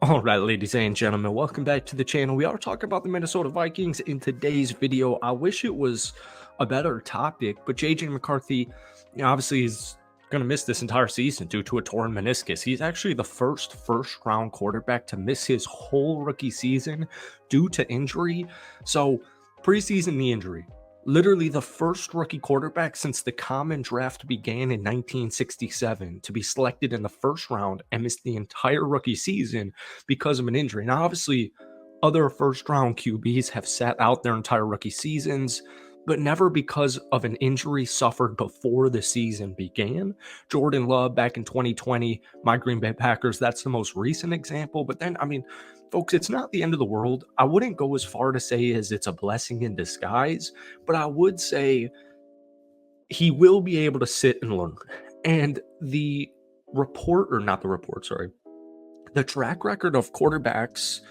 All right, ladies and gentlemen, welcome back to the channel. We are talking about the Minnesota Vikings in today's video. I wish it was a better topic, but JJ McCarthy, obviously is going to miss this entire season due to a torn meniscus. He's actually the first-round quarterback to miss his whole rookie season due to injury. So, preseason knee injury. Literally the first rookie quarterback since the common draft began in 1967 to be selected in the first round and miss the entire rookie season because of an injury. Now, obviously, other first round QBs have sat out their entire rookie seasons, but never because of an injury suffered before the season began. Jordan Love back in 2020, my Green Bay Packers, that's the most recent example. But then, folks, it's not the end of the world. I wouldn't go as far to say as it's a blessing in disguise, but I would say he will be able to sit and learn. And the track record of quarterbacks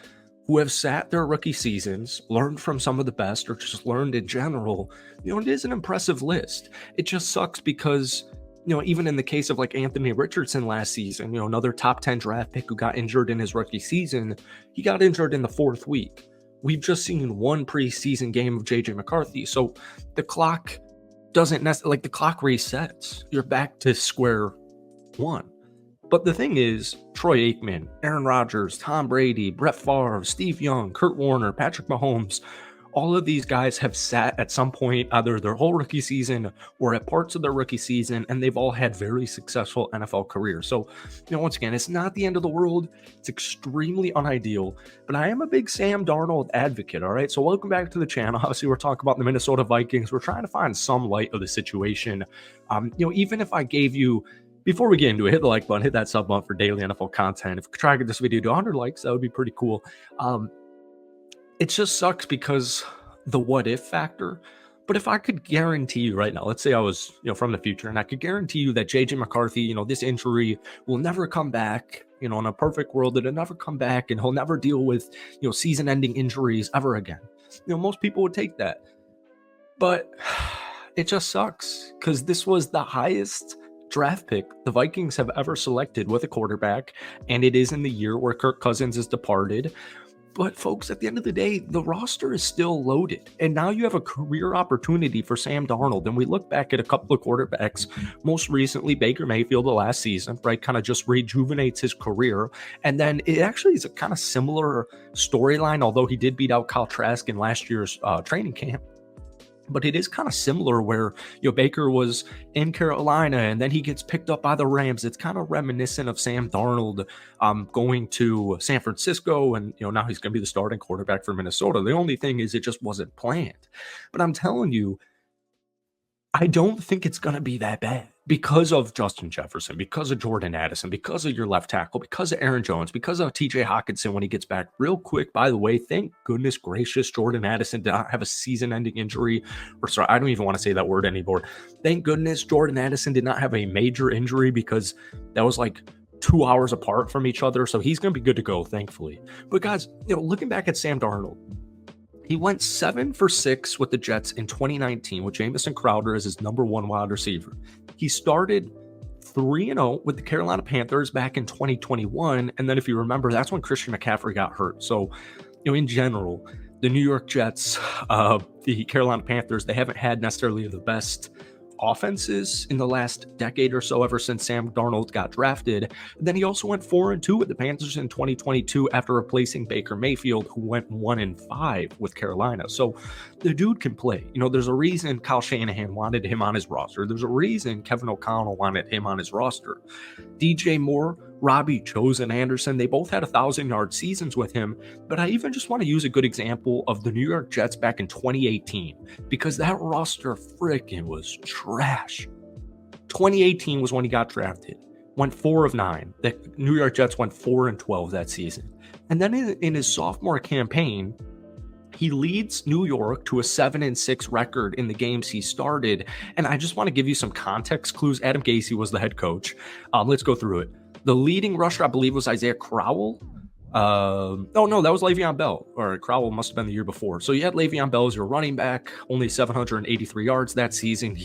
who have sat their rookie seasons, learned from some of the best, or just learned in general, it is an impressive list. It just sucks because, even in the case of like Anthony Richardson last season, another top 10 draft pick who got injured in his rookie season, he got injured in the 4th week. We've just seen one preseason game of JJ McCarthy. So the clock doesn't necessarily, the clock resets. You're back to square one. But the thing is, Troy Aikman, Aaron Rodgers, Tom Brady, Brett Favre, Steve Young, Kurt Warner, Patrick Mahomes, all of these guys have sat at some point, either their whole rookie season or at parts of their rookie season, and they've all had very successful NFL careers. So, once again, it's not the end of the world. It's extremely unideal, but I am a big Sam Darnold advocate, all right? So welcome back to the channel. Obviously, we're talking about the Minnesota Vikings. We're trying to find some light of the situation. Even if I gave you, before we get into it, hit the like button, hit that sub button for daily NFL content. If we could try to get this video to 100 likes, that would be pretty cool. It just sucks because the what if factor. But if I could guarantee you right now, let's say I was, from the future, and I could guarantee you that JJ McCarthy, this injury will never come back, in a perfect world, it'll never come back and he'll never deal with, season ending injuries ever again. Most people would take that. But it just sucks because this was the highest draft pick the Vikings have ever selected with a quarterback, and it is in the year where Kirk Cousins is departed. But folks, at the end of the day, the roster is still loaded, and now you have a career opportunity for Sam Darnold. And we look back at a couple of quarterbacks, most recently Baker Mayfield the last season, right? Kind of just rejuvenates his career. And then it actually is a kind of similar storyline, although he did beat out Kyle Trask in last year's training camp. But it is kind of similar where, Baker was in Carolina and then he gets picked up by the Rams. It's kind of reminiscent of Sam Darnold going to San Francisco, and, now he's going to be the starting quarterback for Minnesota. The only thing is it just wasn't planned. But I'm telling you, I don't think it's going to be that bad because of Justin Jefferson, because of Jordan Addison, because of your left tackle, because of Aaron Jones, because of TJ Hockenson when he gets back. Real quick, by the way, thank goodness gracious Jordan Addison did not have a season-ending injury. Or sorry, I don't even want to say that word anymore. Thank goodness Jordan Addison did not have a major injury because that was like 2 hours apart from each other. So he's going to be good to go, thankfully. But guys, looking back at Sam Darnold, he went 7 for 6 with the Jets in 2019 with Jamison Crowder as his number 1 wide receiver. He started 3-0 with the Carolina Panthers back in 2021. And then if you remember, that's when Christian McCaffrey got hurt. So, in general, the New York Jets, the Carolina Panthers, they haven't had necessarily the best offenses in the last decade or so, ever since Sam Darnold got drafted. And then he also went 4-2 with the Panthers in 2022 after replacing Baker Mayfield, who went 1-5 with Carolina. So the dude can play. There's a reason Kyle Shanahan wanted him on his roster. There's a reason Kevin O'Connell wanted him on his roster. DJ Moore, Robbie Chosen Anderson, they both had 1,000-yard seasons with him. But I even just want to use a good example of the New York Jets back in 2018, because that roster freaking was trash. 2018 was when he got drafted. Went 4 of 9. The New York Jets went 4-12 that season. And then in his sophomore campaign, he leads New York to a 7-6 record in the games he started. And I just want to give you some context clues. Adam Gase was the head coach. Let's go through it. The leading rusher, I believe, was Isaiah Crowell. Oh no, that was Le'Veon Bell, or Crowell must have been the year before. So you had Le'Veon Bell as your running back, only 783 yards that season.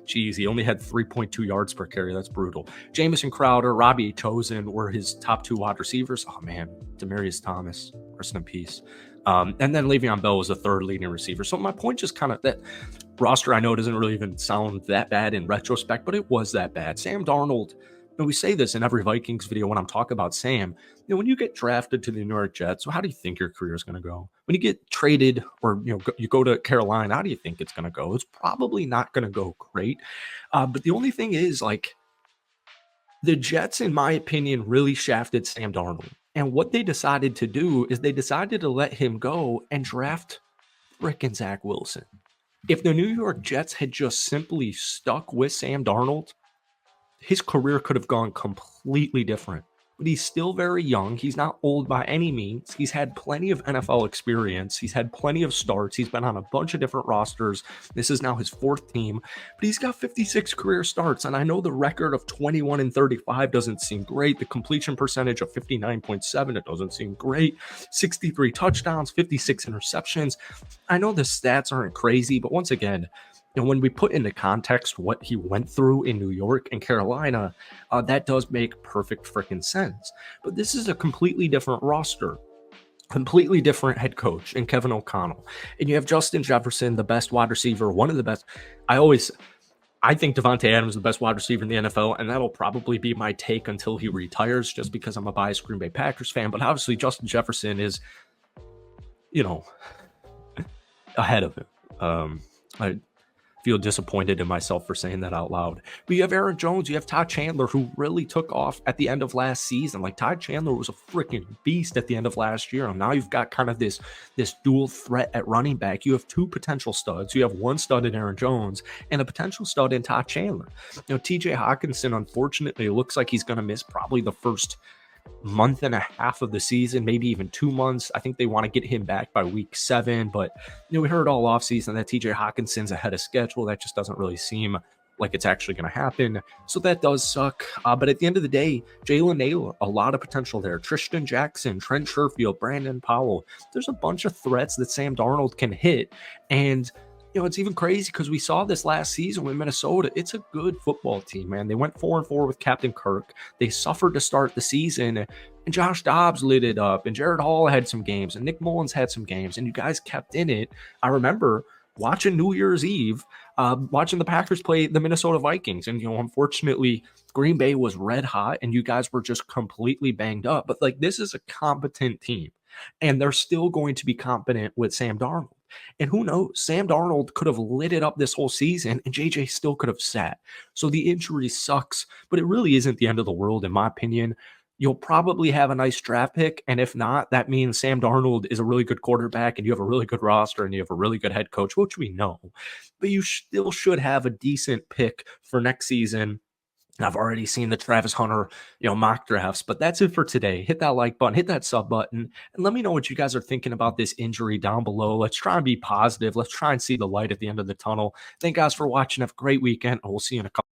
Jeez, he only had 3.2 yards per carry. That's brutal. Jamison Crowder, Robbie Chosen were his top two wide receivers. Oh man, Demaryius Thomas, rest in peace. And then Le'Veon Bell was the third leading receiver. So my point just kind of that roster, I know, doesn't really even sound that bad in retrospect, but it was that bad. Sam Darnold, and we say this in every Vikings video when I'm talking about Sam. When you get drafted to the New York Jets, so how do you think your career is going to go? When you get traded, or you go to Carolina, how do you think it's going to go? It's probably not going to go great. But the only thing is, like, the Jets, in my opinion, really shafted Sam Darnold. And what they decided to do is they decided to let him go and draft frickin' Zach Wilson. If the New York Jets had just simply stuck with Sam Darnold, his career could have gone completely different. But he's still very young. He's not old by any means. He's had plenty of NFL experience. He's had plenty of starts. He's been on a bunch of different rosters. This is now his fourth team, but he's got 56 career starts. And I know the record of 21 and 35 doesn't seem great. The completion percentage of 59.7, it doesn't seem great. 63 touchdowns, 56 interceptions. I know the stats aren't crazy, but once again, when we put into context what he went through in New York and Carolina, that does make perfect freaking sense. But this is a completely different roster, completely different head coach in Kevin O'Connell. And you have Justin Jefferson, the best wide receiver, one of the best. I think Devontae Adams is the best wide receiver in the NFL, and that'll probably be my take until he retires, just because I'm a biased Green Bay Packers fan. But obviously, Justin Jefferson is, ahead of him. I feel disappointed in myself for saying that out loud. But you have Aaron Jones, you have Todd Chandler, who really took off at the end of last season. Like, Todd Chandler was a freaking beast at the end of last year, and now you've got kind of this dual threat at running back. You have two potential studs. You have one stud in Aaron Jones and a potential stud in Todd Chandler. TJ Hawkinson, unfortunately, looks like he's going to miss probably the first month and a half of the season, maybe even 2 months. I think they want to get him back by week 7, but we heard all offseason that TJ Hawkinson's ahead of schedule. That just doesn't really seem like it's actually going to happen. So that does suck. But at the end of the day, Jalen Naylor, a lot of potential there. Tristan Jackson, Trent Sherfield, Brandon Powell. There's a bunch of threats that Sam Darnold can hit. And it's even crazy because we saw this last season with Minnesota. It's a good football team, man. They went 4-4 with Captain Kirk. They suffered to start the season, and Josh Dobbs lit it up, and Jared Hall had some games, and Nick Mullins had some games, and you guys kept in it. I remember watching New Year's Eve, watching the Packers play the Minnesota Vikings, and unfortunately, Green Bay was red hot, and you guys were just completely banged up. But this is a competent team, and they're still going to be competent with Sam Darnold. And who knows, Sam Darnold could have lit it up this whole season, and JJ still could have sat. So the injury sucks, but it really isn't the end of the world, in my opinion. You'll probably have a nice draft pick, and if not, that means Sam Darnold is a really good quarterback, and you have a really good roster, and you have a really good head coach, which we know. But you still should have a decent pick for next season. I've already seen the Travis Hunter, mock drafts, but that's it for today. Hit that like button, hit that sub button, and let me know what you guys are thinking about this injury down below. Let's try and be positive. Let's try and see the light at the end of the tunnel. Thank you guys for watching. Have a great weekend, and we'll see you in a couple.